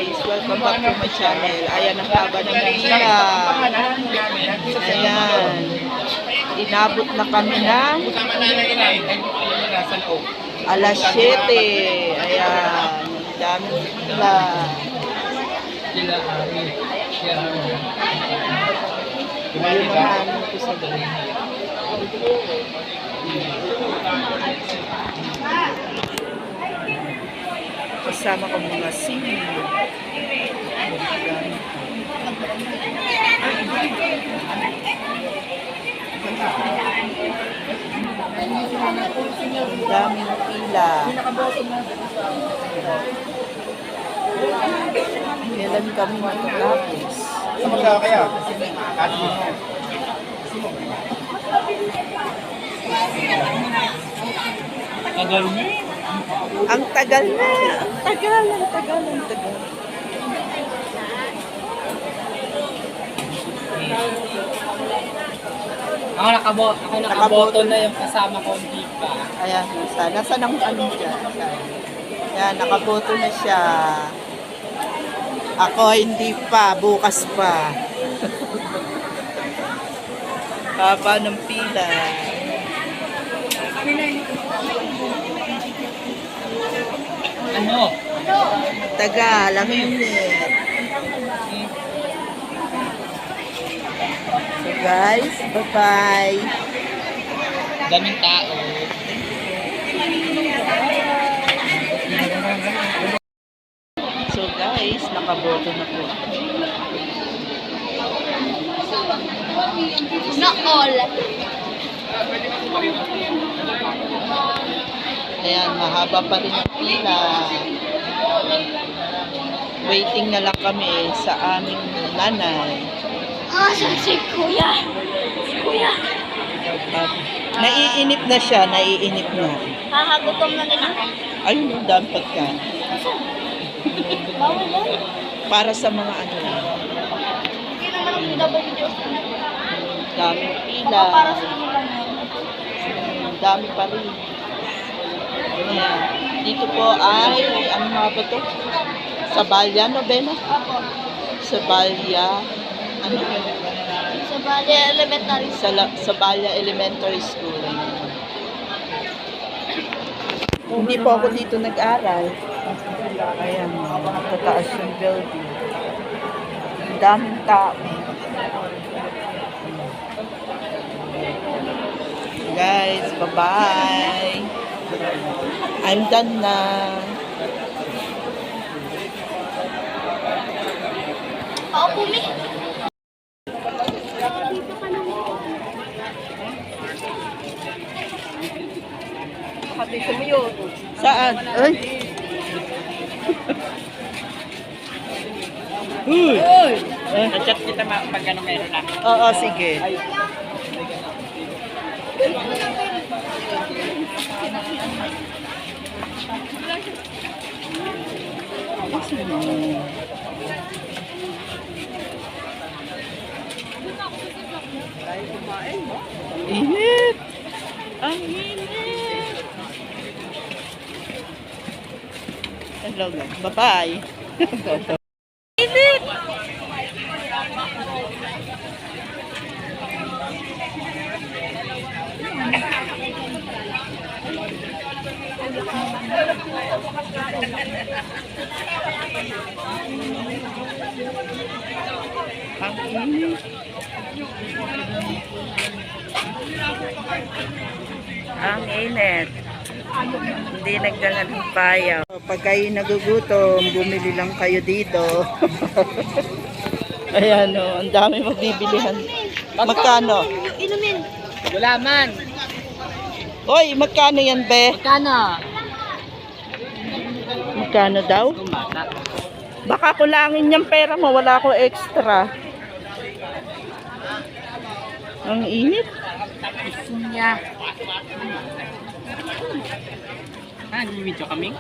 guys, welcome back to my channel. Ayan ang haba ng pila. Ayan. Inabot na kami ng alas 7. Ayan. Daming pila. Ayunahan ko sa gabi. Kasama ko mga senior. Daming pila. Kailan kami matatapos? Kaya? Tagal mo? Ang tagal na. Ang tagal. Ako nakaboto na yung kasama ko, hindi pa. Ayan, nasa ng ano dyan. Ayan, nakaboto na siya. Ako hindi pa, bukas pa. Haba ng pila. Ano? Tagal, ang init. So guys, bye-bye. Daming tao. So guys, nakaboto na po. Not all. Ayan, mahaba pa rin ang pila. Waiting na lang kami sa aming nanay. Si Kuya. Kuya. Naiinip na siya, naiinip na. Hahagutom na nila. Ayun, ang dami pagkain. Bawal yan. Para sa mga ano lang. Hindi naman ang PWD. Daming pila. Para sa inyo lang yan. Dami pa rin. Ayan. Dito po ay, ano nga ba ito? Sabalya, Novena? Ako. Sabalya, ano? Sa Bali Elementary. Sabalya Elementary School. Hindi po ako dito nag-aral. Ayan, tataas yung building. Ang daming tao. Guys, bye-bye. I'm done na. Paupo mi. Saan? Ay! Uy! Na-chat kita pag ano meron na. Oo, sige. Init! Ang init! Hello guys. Bye-bye! Init! Ang init. Ang init. Hindi nagdala ng payaw. Pag kayo nagugutom, bumili lang kayo dito. Ayan o, ang dami magbibilihan. Magkano? Inumin. Wala man. Hoy, magkano yan, be? Magkano? Magkano daw? Itong bata. Baka kulangin yung pera mo, wala ko extra. Ang init. Gusto niya. Ah, nag-video kami?